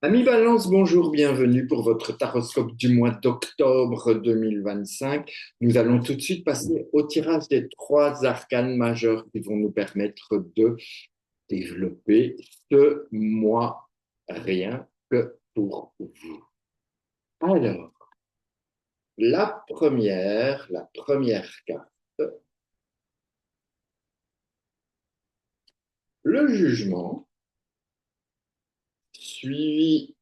Ami Balance, bonjour, bienvenue pour votre taroscope du mois d'octobre 2025. Nous allons tout de suite passer au tirage des trois arcanes majeurs qui vont nous permettre de développer ce mois rien que pour vous. Alors, la première carte, le jugement, suivi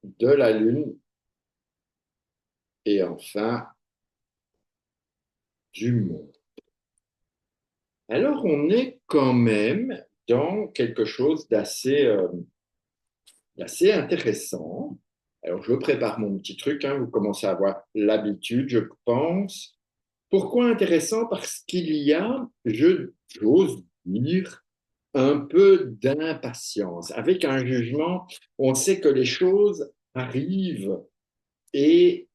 de la lune et enfin du monde. Alors, on est quand même dans quelque chose d'assez intéressant. Alors, je prépare mon petit truc, hein, vous commencez à avoir l'habitude, je pense. Pourquoi intéressant? Parce qu'il y a, j'ose dire, un peu d'impatience. Avec un jugement, on sait que les choses arrivent et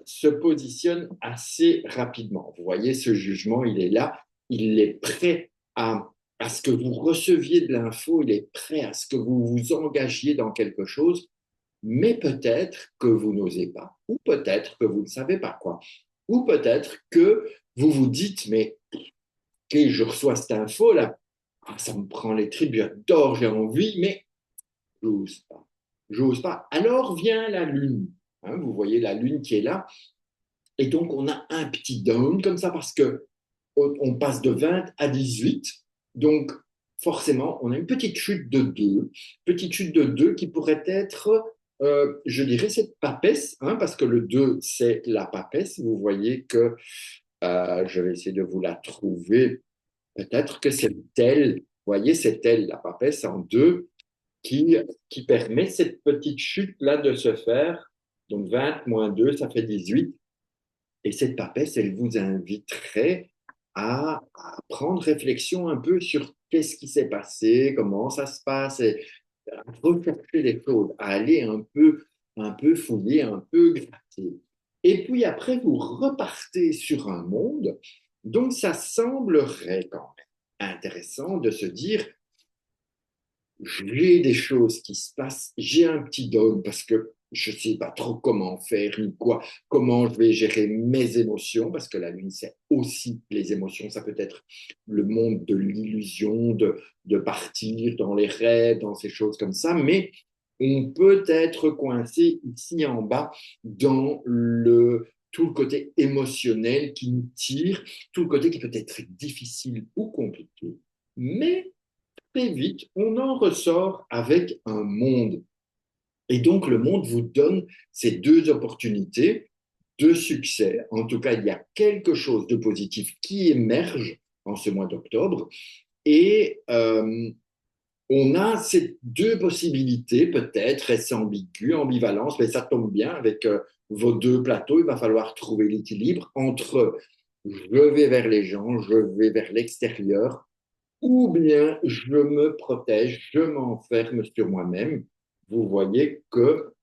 se positionnent assez rapidement. Vous voyez, ce jugement, il est là, il est prêt à ce que vous receviez de l'info, il est prêt à ce que vous vous engagiez dans quelque chose, mais peut-être que vous n'osez pas, ou peut-être que vous ne savez pas quoi, ou peut-être que vous vous dites, mais ok, je reçois cette info là, ah, ça me prend les tripes, j'adore, j'ai envie, mais j'ose pas. J'ose pas. Alors vient la lune. Hein, vous voyez la lune qui est là. Et donc, on a un petit down comme ça parce que on passe de 20 à 18. Donc, forcément, on a une petite chute de 2 qui pourrait être, je dirais, cette papesse, hein, parce que le 2 c'est la papesse. Vous voyez que je vais essayer de vous la trouver. Peut-être que c'est elle, vous voyez, c'est elle, la papesse en 2 qui, qui permet cette petite chute-là de se faire. Donc 20 moins 2 ça fait 18. Et cette papesse, elle vous inviterait à prendre réflexion un peu sur qu'est-ce qui s'est passé, comment ça se passe, et à rechercher les choses, à aller un peu fouiller, un peu gratter. Et puis après, vous repartez sur un monde. Donc, ça semblerait quand même intéressant de se dire, j'ai des choses qui se passent, j'ai un petit down parce que je ne sais pas trop comment faire ni quoi, comment je vais gérer mes émotions, parce que la lune, c'est aussi les émotions, ça peut être le monde de l'illusion, de partir dans les rêves, dans ces choses comme ça, mais on peut être coincé ici en bas dans tout le côté émotionnel qui nous tire, tout le côté qui peut être difficile ou compliqué. Mais très vite, on en ressort avec un monde. Et donc, le monde vous donne ces deux opportunités de succès. En tout cas, il y a quelque chose de positif qui émerge en ce mois d'octobre. Et on a ces deux possibilités, peut-être, et c'est ambigu, ambivalence, mais ça tombe bien avec vos deux plateaux. Il va falloir trouver l'équilibre entre je vais vers les gens, je vais vers l'extérieur, ou bien je me protège, je m'enferme sur moi-même. Vous voyez que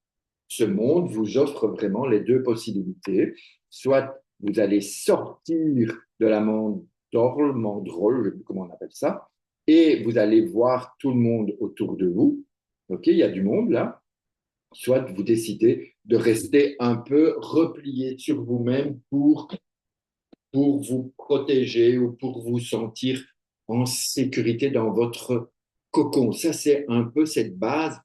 ce monde vous offre vraiment les deux possibilités. Soit vous allez sortir de la mandrole, je ne sais plus comment on appelle ça, et vous allez voir tout le monde autour de vous. OK, il y a du monde là. Soit vous décidez de rester un peu replié sur vous-même pour vous protéger ou pour vous sentir en sécurité dans votre cocon. Ça, c'est un peu cette base.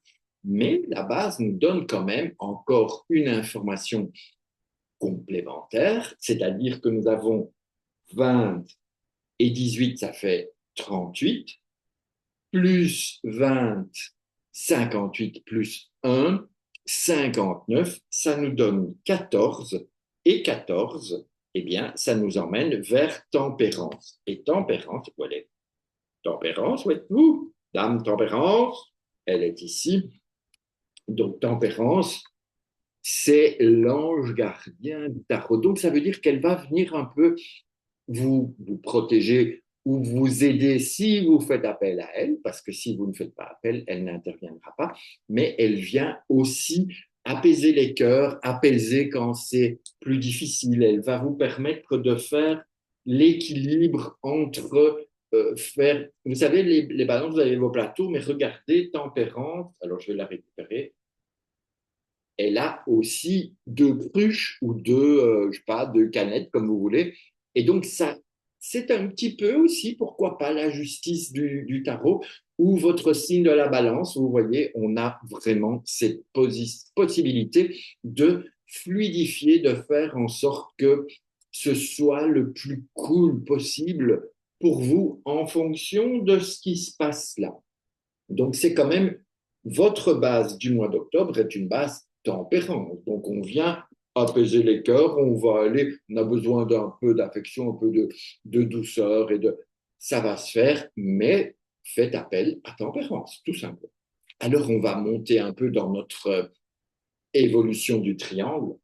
Mais la base nous donne quand même encore une information complémentaire, c'est-à-dire que nous avons 20 et 18, ça fait 38, plus 20, 58, plus 1, 59, ça nous donne 14, et 14, eh bien, ça nous emmène vers tempérance. Et tempérance, voilà. Tempérance, où êtes-vous? Dame tempérance, elle est ici. Donc, tempérance, c'est l'ange gardien du tarot. Donc, ça veut dire qu'elle va venir un peu vous protéger ou vous aider si vous faites appel à elle, parce que si vous ne faites pas appel, elle n'interviendra pas, mais elle vient aussi apaiser les cœurs, apaiser quand c'est plus difficile. Elle va vous permettre de faire l'équilibre entre faire, vous savez, les balances, vous avez vos plateaux, mais regardez, tempérance, alors je vais la récupérer, elle a aussi deux cruches ou deux, je sais pas, deux canettes, comme vous voulez. Et donc, ça, c'est un petit peu aussi, pourquoi pas, la justice du tarot ou votre signe de la balance. Vous voyez, on a vraiment cette possibilité de fluidifier, de faire en sorte que ce soit le plus cool possible pour vous en fonction de ce qui se passe là. Donc, c'est quand même votre base du mois d'octobre est une base tempérance. Donc, on vient apaiser les cœurs, on va aller, on a besoin d'un peu d'affection, un peu de douceur et de ça va se faire, mais faites appel à tempérance, tout simplement. Alors, on va monter un peu dans notre évolution du triangle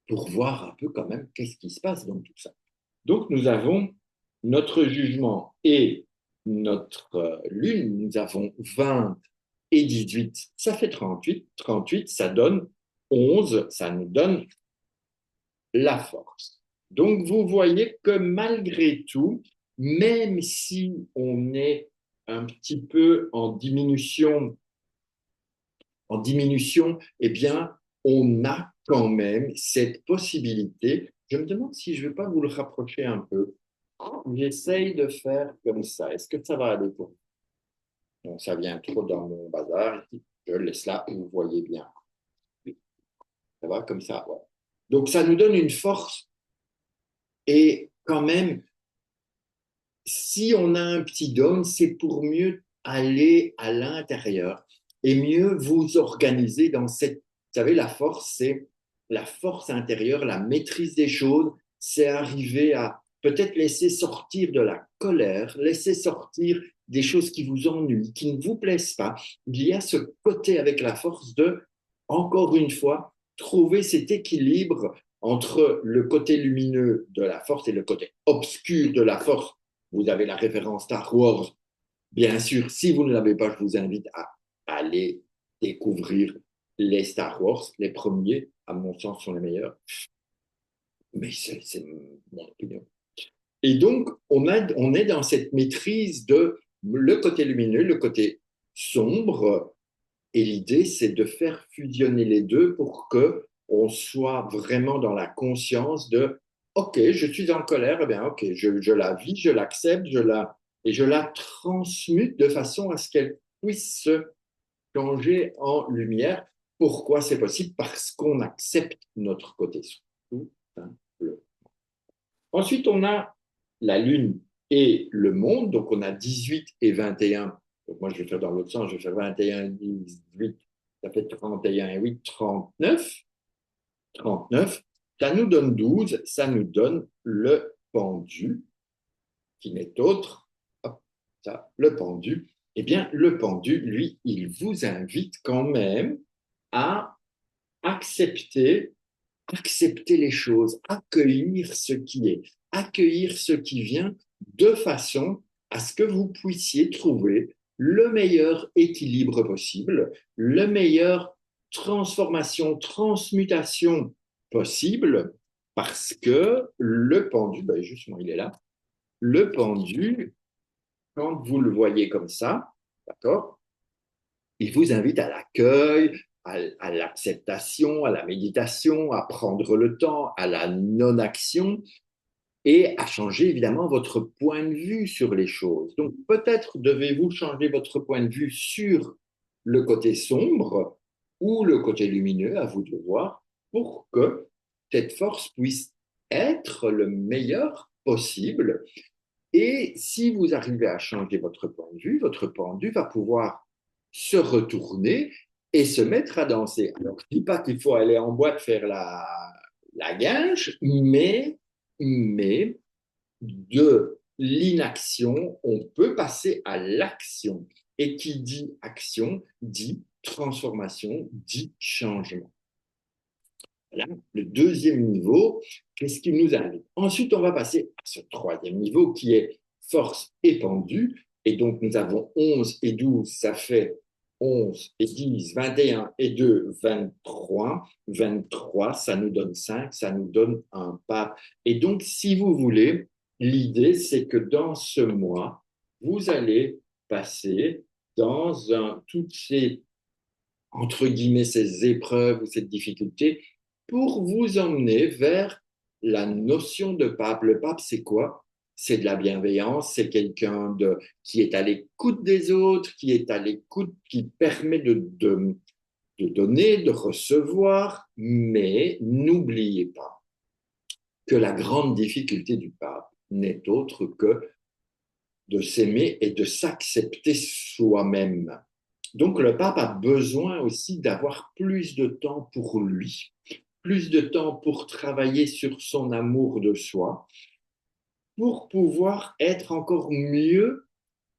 pour voir un peu quand même qu'est-ce qui se passe dans tout ça. Donc, nous avons notre jugement et notre lune, nous avons 20 et 18, ça fait 38. 38, ça donne 11, ça nous donne la force. Donc, vous voyez que malgré tout, même si on est un petit peu en diminution, eh bien, on a quand même cette possibilité. Je me demande si je ne vais pas vous le rapprocher un peu. J'essaye de faire comme ça. Est-ce que ça va aller pour vous? Donc, ça vient trop dans mon bazar. Je laisse là où vous voyez bien. Ça va comme ça. Ouais. Donc, ça nous donne une force. Et quand même, si on a un petit dôme, c'est pour mieux aller à l'intérieur et mieux vous organiser dans cette. Vous savez, la force, c'est la force intérieure, la maîtrise des choses, c'est arriver à peut-être laisser sortir de la colère, laisser sortir des choses qui vous ennuient, qui ne vous plaisent pas. Il y a ce côté avec la force de, encore une fois, trouver cet équilibre entre le côté lumineux de la force et le côté obscur de la force. Vous avez la référence Star Wars. Bien sûr, si vous ne l'avez pas, je vous invite à aller découvrir les Star Wars. Les premiers, à mon sens, sont les meilleurs. Mais c'est mon opinion. Et donc, on est dans cette maîtrise de le côté lumineux, le côté sombre. Et l'idée, c'est de faire fusionner les deux pour que on soit vraiment dans la conscience de OK, je suis en colère, eh bien OK, je la vis, je l'accepte, et je la transmute de façon à ce qu'elle puisse se changer en lumière. Pourquoi c'est possible? Parce qu'on accepte notre côté tout simplement. Ensuite, on a la Lune et le monde. Donc, on a 18 et 21. Donc, moi, je vais faire dans l'autre sens. Je vais faire 21 et 18. Ça fait 31 et 8, 39. 39. Ça nous donne 12. Ça nous donne le pendu, qui n'est autre. Hop, ça, le pendu. Eh bien, le pendu, lui, il vous invite quand même à accepter accepter les choses, accueillir ce qui est, accueillir ce qui vient de façon à ce que vous puissiez trouver le meilleur équilibre possible, le meilleur transformation, transmutation possible, parce que le pendu, ben justement, il est là, le pendu, quand vous le voyez comme ça, d'accord, il vous invite à l'accueil, à l'acceptation, à la méditation, à prendre le temps, à la non-action et à changer évidemment votre point de vue sur les choses. Donc peut-être devez-vous changer votre point de vue sur le côté sombre ou le côté lumineux, à vous de voir, pour que cette force puisse être le meilleur possible. Et si vous arrivez à changer votre point de vue, votre pendu va pouvoir se retourner et se mettre à danser. Alors, je ne dis pas qu'il faut aller en boîte faire la guinche, mais de l'inaction, on peut passer à l'action. Et qui dit action, dit transformation, dit changement. Voilà. Le deuxième niveau, qu'est-ce qui nous invite? Ensuite, on va passer à ce troisième niveau qui est force épandue. Et donc, nous avons 11 et 12, ça fait 11 et 10, 21 et 2, 23. 23, ça nous donne 5, ça nous donne un pas. Et donc, si vous voulez, l'idée, c'est que dans ce mois, vous allez passer dans toutes ces entre guillemets, ces épreuves ou cette difficulté pour vous emmener vers la notion de pape. Le pape, c'est quoi? C'est de la bienveillance, c'est quelqu'un qui est à l'écoute des autres, qui est à l'écoute, qui permet de donner, de recevoir, mais n'oubliez pas que la grande difficulté du pape n'est autre que de s'aimer et de s'accepter soi-même. Donc le pape a besoin aussi d'avoir plus de temps pour lui, plus de temps pour travailler sur son amour de soi, pour pouvoir être encore mieux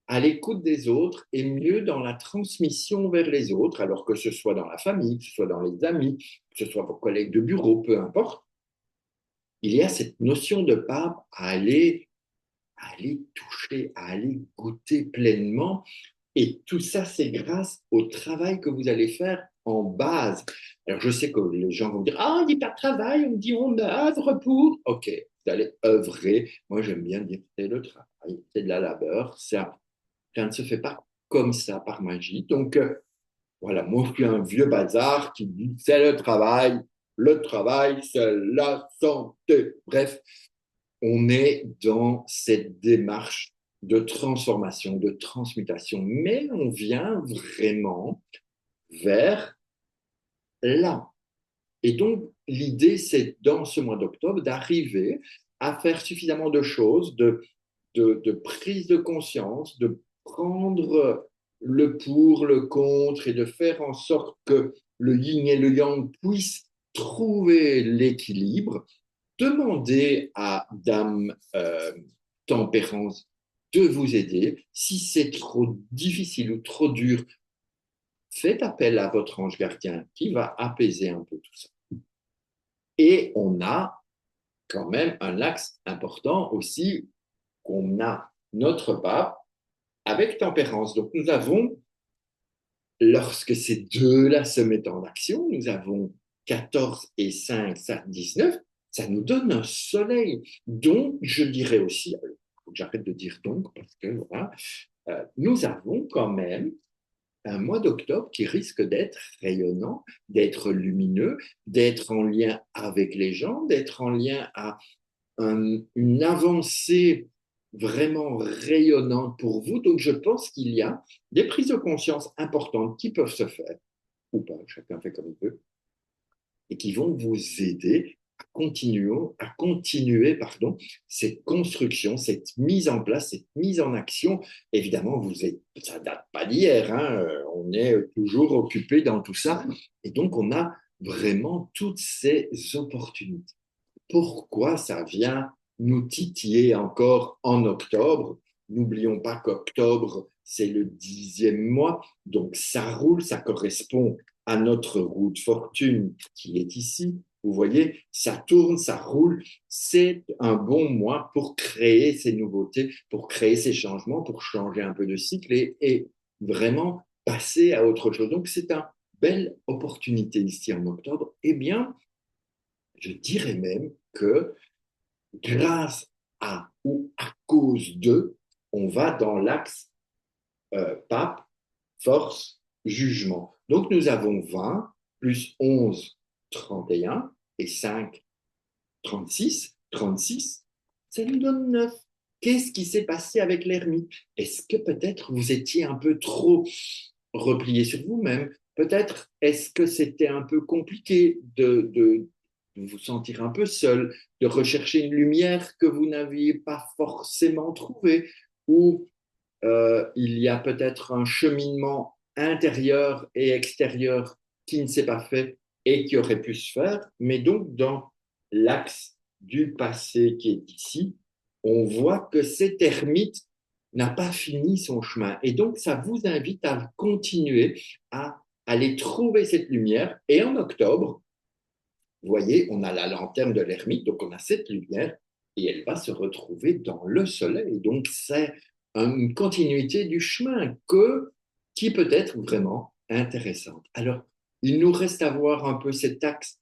à l'écoute des autres et mieux dans la transmission vers les autres, alors que ce soit dans la famille, que ce soit dans les amis, que ce soit vos collègues de bureau, peu importe. Il y a cette notion de pape à aller toucher, à aller goûter pleinement. Et tout ça, c'est grâce au travail que vous allez faire en base. Alors, je sais que les gens vont dire, ah, on ne dit pas travail, on dit on œuvre pour. OK, vous allez œuvrer. Moi, j'aime bien dire c'est le travail, c'est de la labeur. Ça ne se fait pas comme ça par magie. Donc, voilà, moi, je suis un vieux bazar qui dit c'est le travail, c'est la santé. Bref, on est dans cette démarche de transformation, de transmutation, mais on vient vraiment vers là. Et donc, l'idée, c'est dans ce mois d'octobre d'arriver à faire suffisamment de choses, de prise de conscience, de prendre le pour, le contre et de faire en sorte que le yin et le yang puissent trouver l'équilibre. Demandez à Dame Tempérance de vous aider. Si c'est trop difficile ou trop dur, faites appel à votre ange gardien qui va apaiser un peu tout ça. Et on a quand même un axe important aussi qu'on a notre pape avec tempérance. Donc nous avons, lorsque ces deux-là se mettent en action, nous avons 14 et 5, ça 19, ça nous donne un soleil. Donc, je dirais aussi, il faut que j'arrête de dire donc, parce que voilà, nous avons quand même un mois d'octobre qui risque d'être rayonnant, d'être lumineux, d'être en lien avec les gens, d'être en lien à une avancée vraiment rayonnante pour vous. Donc, je pense qu'il y a des prises de conscience importantes qui peuvent se faire, ou pas, chacun fait comme il peut, et qui vont vous aider à continuer cette construction, cette mise en place, cette mise en action. Évidemment, ça ne date pas d'hier, hein, on est toujours occupé dans tout ça, et donc on a vraiment toutes ces opportunités. Pourquoi ça vient nous titiller encore en octobre? N'oublions pas qu'octobre, c'est le 10e mois, donc ça roule, ça correspond à notre roue de fortune qui est ici. Vous voyez, ça tourne, ça roule. C'est un bon mois pour créer ces nouveautés, pour créer ces changements, pour changer un peu de cycle et vraiment passer à autre chose. Donc, c'est une belle opportunité ici en octobre. Eh bien, je dirais même que grâce à ou à cause de, on va dans l'axe pape, force, jugement. Donc nous avons 20 plus 11, 31 et 5, 36. 36, ça nous donne 9. Qu'est-ce qui s'est passé avec l'ermite? Est-ce que peut-être vous étiez un peu trop replié sur vous-même? Peut-être est-ce que c'était un peu compliqué de vous sentir un peu seul, de rechercher une lumière que vous n'aviez pas forcément trouvée, ou il y a peut-être un cheminement intérieur et extérieur qui ne s'est pas fait et qui aurait pu se faire, mais donc dans l'axe du passé qui est ici, on voit que cet ermite n'a pas fini son chemin. Et donc, ça vous invite à continuer à aller trouver cette lumière. Et en octobre, vous voyez, on a la lanterne de l'ermite, donc on a cette lumière, et elle va se retrouver dans le soleil. Donc c'est une continuité du chemin qui peut être vraiment intéressante. Alors, il nous reste à voir un peu cet axe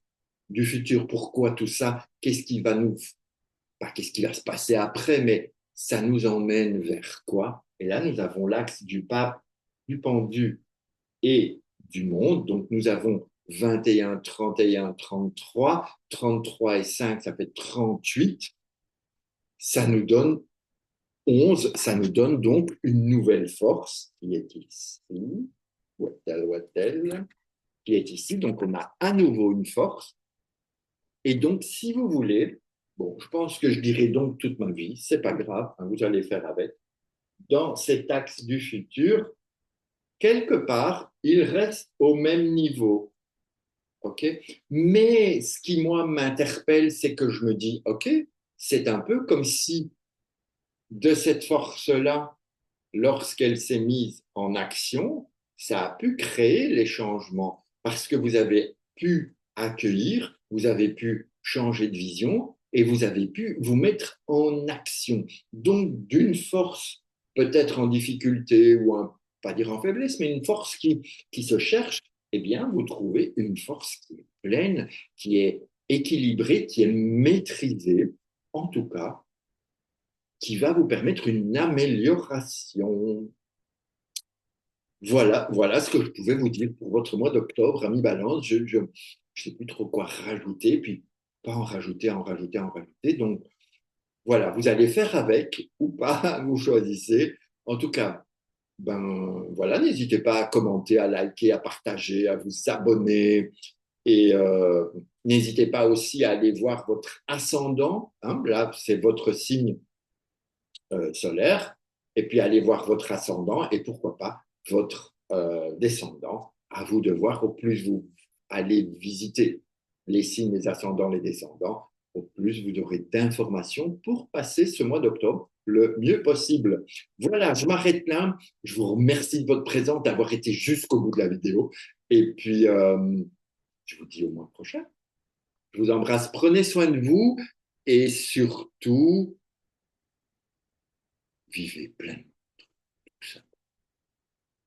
du futur. Pourquoi tout ça? Pas qu'est-ce qui va se passer après, mais ça nous emmène vers quoi? Et là, nous avons l'axe du pape, du pendu et du monde. Donc, nous avons 21, 31, 33. 33 et 5, ça fait 38. Ça nous donne 11. Ça nous donne donc une nouvelle force qui est ici. Où est-elle? Qui est ici. Donc, on a à nouveau une force. Et donc, si vous voulez, bon, je pense que je dirai donc toute ma vie, c'est pas grave, hein, vous allez faire avec. Dans cet axe du futur, quelque part, il reste au même niveau. OK? Mais ce qui, moi, m'interpelle, c'est que je me dis, OK, c'est un peu comme si de cette force-là, lorsqu'elle s'est mise en action, ça a pu créer les changements parce que vous avez pu accueillir, vous avez pu changer de vision et vous avez pu vous mettre en action. Donc, d'une force peut-être en difficulté ou pas dire en faiblesse, mais une force qui se cherche, eh bien, vous trouvez une force qui est pleine, qui est équilibrée, qui est maîtrisée, en tout cas, qui va vous permettre une amélioration. Voilà ce que je pouvais vous dire pour votre mois d'octobre, ami Balance. Je ne sais plus trop quoi rajouter, puis pas en rajouter, en rajouter, en rajouter. Donc voilà, vous allez faire avec ou pas, vous choisissez. En tout cas, ben voilà, n'hésitez pas à commenter, à liker, à partager, à vous abonner. Et n'hésitez pas aussi à aller voir votre ascendant. Hein, là, c'est votre signe solaire. Et puis allez voir votre ascendant et pourquoi pas votre descendant. À vous de voir. Au plus vous allez visiter les signes, les ascendants, les descendants, au plus vous aurez d'informations pour passer ce mois d'octobre le mieux possible. Voilà, je m'arrête là. Je vous remercie de votre présence, d'avoir été jusqu'au bout de la vidéo. Et puis, je vous dis au mois prochain. Je vous embrasse. Prenez soin de vous et surtout, vivez pleinement.